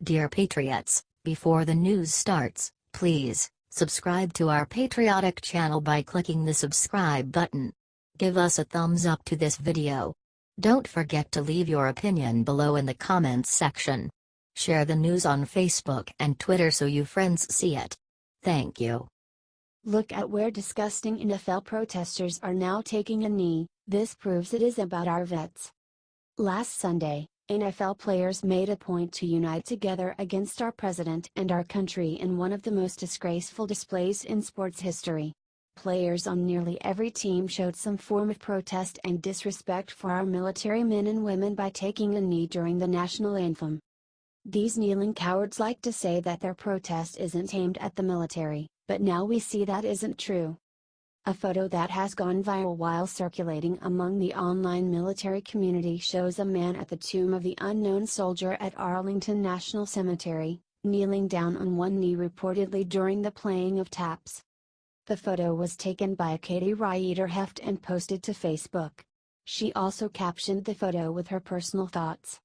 Dear Patriots, before the news starts, please subscribe to our patriotic channel by clicking the subscribe button. Give us a thumbs up to this video. Don't forget to leave your opinion below in the comments section. Share the news on Facebook and Twitter so you friends see it. Thank you. Look at where disgusting NFL protesters are now taking a knee. This proves it is about our vets. Last Sunday, NFL players made a point to unite together against our president and our country in one of the most disgraceful displays in sports history. Players on nearly every team showed some form of protest and disrespect for our military men and women by taking a knee during the national anthem. These kneeling cowards like to say that their protest isn't aimed at the military, but now we see that isn't true. A photo that has gone viral while circulating among the online military community shows a man at the tomb of the unknown soldier at Arlington National Cemetery, kneeling down on one knee reportedly during the playing of taps. The photo was taken by a Katie Rieter Heft and posted to Facebook. She also captioned the photo with her personal thoughts.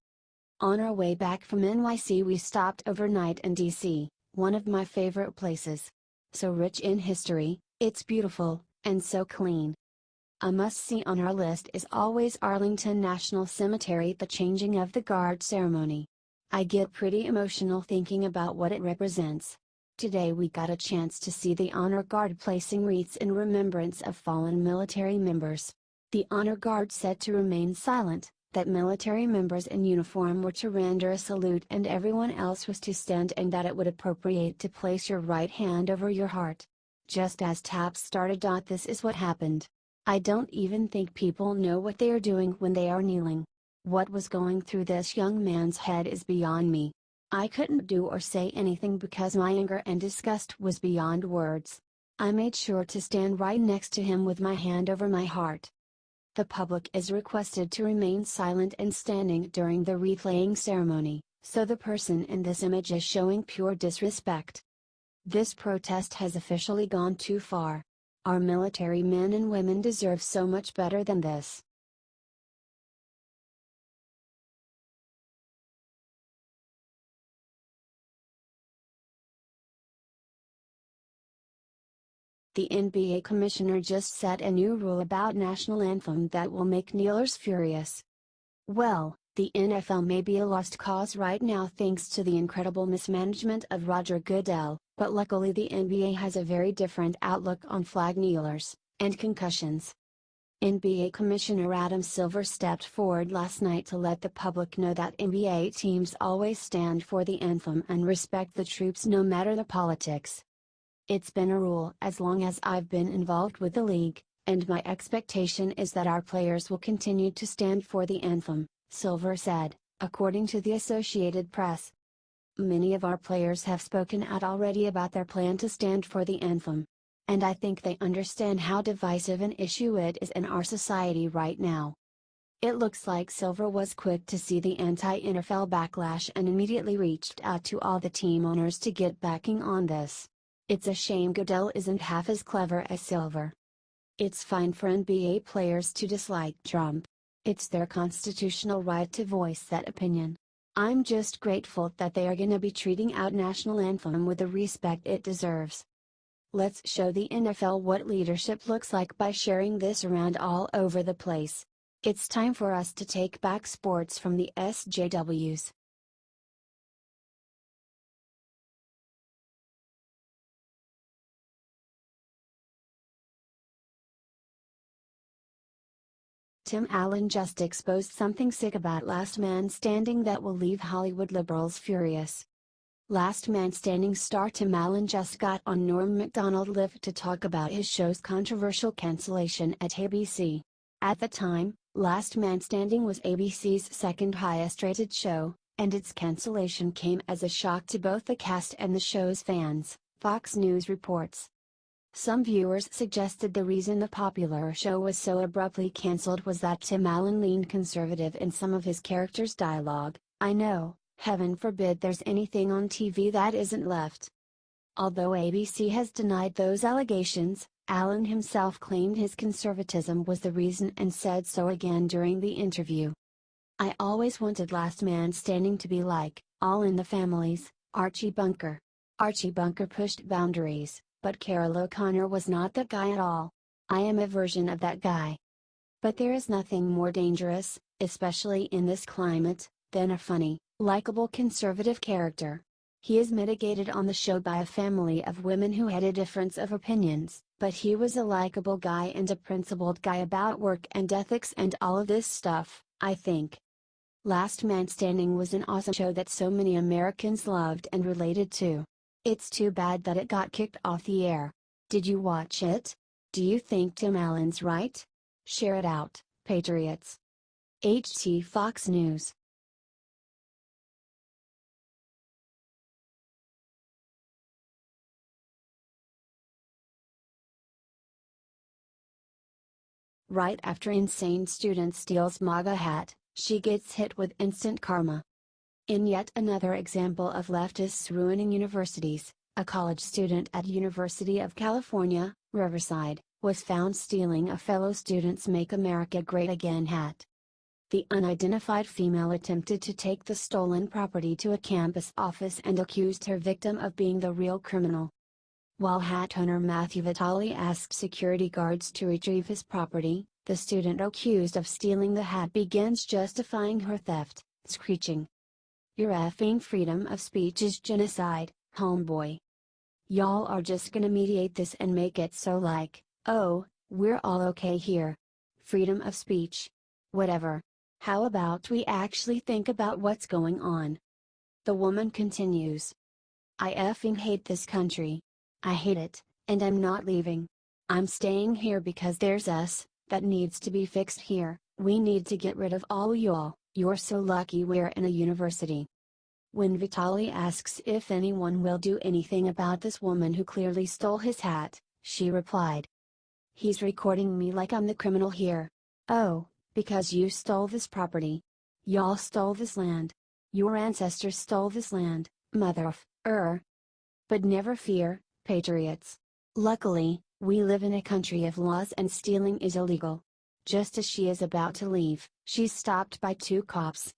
On our way back from NYC we stopped overnight in DC, one of my favorite places. So rich in history, it's beautiful, and so clean. A must-see on our list is always Arlington National Cemetery, the changing of the guard ceremony. I get pretty emotional thinking about what it represents. Today we got a chance to see the honor guard placing wreaths in remembrance of fallen military members. The honor guard said to remain silent, that military members in uniform were to render a salute and everyone else was to stand, and that it would appropriate to place your right hand over your heart. Just as taps started. This is what happened. I don't even think people know what they are doing when they are kneeling. What was going through this young man's head is beyond me. I couldn't do or say anything because my anger and disgust was beyond words. I made sure to stand right next to him with my hand over my heart. The public is requested to remain silent and standing during the wreath-laying ceremony, so the person in this image is showing pure disrespect. This protest has officially gone too far. Our military men and women deserve so much better than this. The NBA commissioner just set a new rule about national anthem that will make kneelers furious. Well, the NFL may be a lost cause right now thanks to the incredible mismanagement of Roger Goodell, but luckily the NBA has a very different outlook on flag kneelers and concussions. NBA Commissioner Adam Silver stepped forward last night to let the public know that NBA teams always stand for the anthem and respect the troops no matter the politics. It's been a rule as long as I've been involved with the league, and my expectation is that our players will continue to stand for the anthem, Silver said, according to the Associated Press. Many of our players have spoken out already about their plan to stand for the anthem. And I think they understand how divisive an issue it is in our society right now. It looks like Silver was quick to see the anti-NFL backlash and immediately reached out to all the team owners to get backing on this. It's a shame Goodell isn't half as clever as Silver. It's fine for NBA players to dislike Trump. It's their constitutional right to voice that opinion. I'm just grateful that they are gonna be treating our national anthem with the respect it deserves. Let's show the NFL what leadership looks like by sharing this around all over the place. It's time for us to take back sports from the SJWs. Tim Allen just exposed something sick about Last Man Standing that will leave Hollywood liberals furious. Last Man Standing star Tim Allen just got on Norm Macdonald Live to talk about his show's controversial cancellation at ABC. At the time, Last Man Standing was ABC's second highest rated show, and its cancellation came as a shock to both the cast and the show's fans, Fox News reports. Some viewers suggested the reason the popular show was so abruptly cancelled was that Tim Allen leaned conservative in some of his characters' dialogue. I know, heaven forbid there's anything on TV that isn't left. Although ABC has denied those allegations, Allen himself claimed his conservatism was the reason and said so again during the interview. I always wanted Last Man Standing to be like All in the Family's Archie Bunker. Archie Bunker pushed boundaries, but Carol O'Connor was not that guy at all. I am a version of that guy. But there is nothing more dangerous, especially in this climate, than a funny, likable conservative character. He is mitigated on the show by a family of women who had a difference of opinions, but he was a likable guy and a principled guy about work and ethics and all of this stuff, I think. Last Man Standing was an awesome show that so many Americans loved and related to. It's too bad that it got kicked off the air. Did you watch it? Do you think Tim Allen's right? Share it out, Patriots. HT Fox News. Right after insane student steals MAGA hat, she gets hit with instant karma. In yet another example of leftists ruining universities, a college student at University of California, Riverside, was found stealing a fellow student's Make America Great Again hat. The unidentified female attempted to take the stolen property to a campus office and accused her victim of being the real criminal. While hat owner Matthew Vitale asked security guards to retrieve his property, the student accused of stealing the hat begins justifying her theft, screeching, "Your effing freedom of speech is genocide, homeboy. Y'all are just gonna mediate this and make it so like, oh, we're all okay here. Freedom of speech. Whatever. How about we actually think about what's going on?" The woman continues. "I effing hate this country. I hate it, and I'm not leaving. I'm staying here because there's us, that needs to be fixed here. We need to get rid of all y'all. You're so lucky we're in a university." When Vitale asks if anyone will do anything about this woman who clearly stole his hat, she replied, "He's recording me like I'm the criminal here. Oh, because you stole this property. Y'all stole this land. Your ancestors stole this land, But never fear, Patriots. Luckily, we live in a country of laws and stealing is illegal." Just as she is about to leave, she's stopped by two cops.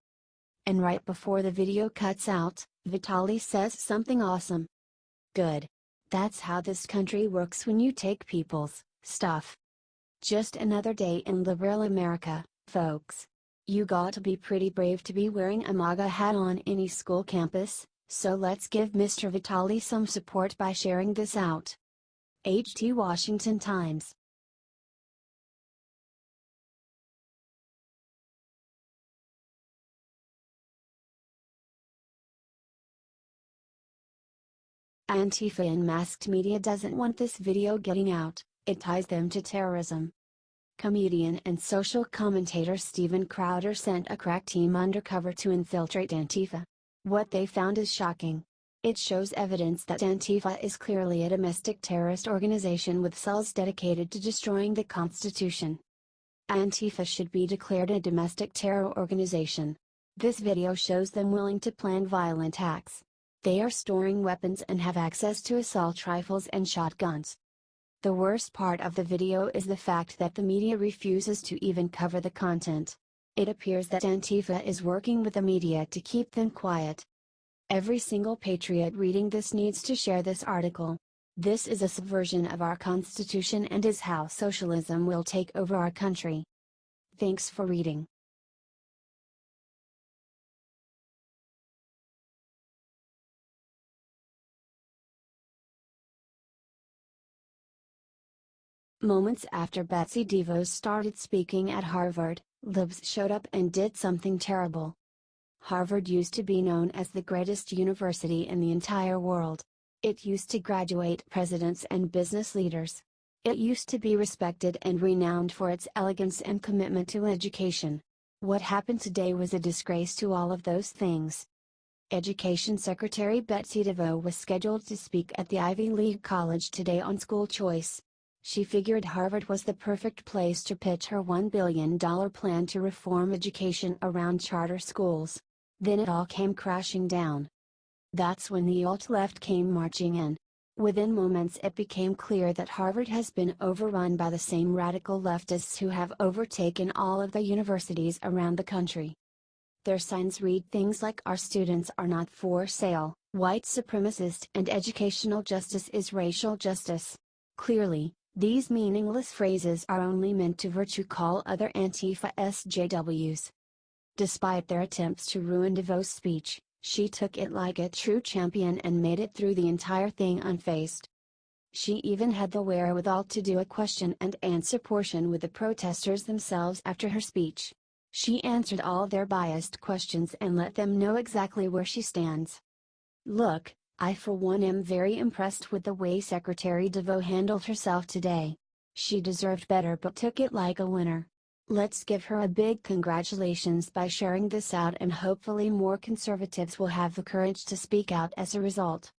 And right before the video cuts out, Vitale says something awesome. Good. That's how this country works when you take people's stuff. Just another day in liberal America, folks. You got to be pretty brave to be wearing a MAGA hat on any school campus, so let's give Mr. Vitale some support by sharing this out. HT Washington Times. Antifa in masked media doesn't want this video getting out, it ties them to terrorism. Comedian and social commentator Steven Crowder sent a crack team undercover to infiltrate Antifa. What they found is shocking. It shows evidence that Antifa is clearly a domestic terrorist organization with cells dedicated to destroying the Constitution. Antifa should be declared a domestic terror organization. This video shows them willing to plan violent acts. They are storing weapons and have access to assault rifles and shotguns. The worst part of the video is the fact that the media refuses to even cover the content. It appears that Antifa is working with the media to keep them quiet. Every single patriot reading this needs to share this article. This is a subversion of our Constitution and is how socialism will take over our country. Thanks for reading. Moments after Betsy DeVos started speaking at Harvard, libs showed up and did something terrible. Harvard used to be known as the greatest university in the entire world. It used to graduate presidents and business leaders. It used to be respected and renowned for its elegance and commitment to education. What happened today was a disgrace to all of those things. Education Secretary Betsy DeVos was scheduled to speak at the Ivy League college today on school choice. She figured Harvard was the perfect place to pitch her $1 billion plan to reform education around charter schools. Then it all came crashing down. That's when the alt-left came marching in. Within moments it became clear that Harvard has been overrun by the same radical leftists who have overtaken all of the universities around the country. Their signs read things like "Our students are not for sale," "White supremacist and educational justice is racial justice." Clearly, these meaningless phrases are only meant to virtue call other Antifa SJWs. Despite their attempts to ruin DeVos' speech, she took it like a true champion and made it through the entire thing unfazed. She even had the wherewithal to do a question and answer portion with the protesters themselves after her speech. She answered all their biased questions and let them know exactly where she stands. Look, I for one am very impressed with the way Secretary DeVos handled herself today. She deserved better but took it like a winner. Let's give her a big congratulations by sharing this out, and hopefully more conservatives will have the courage to speak out as a result.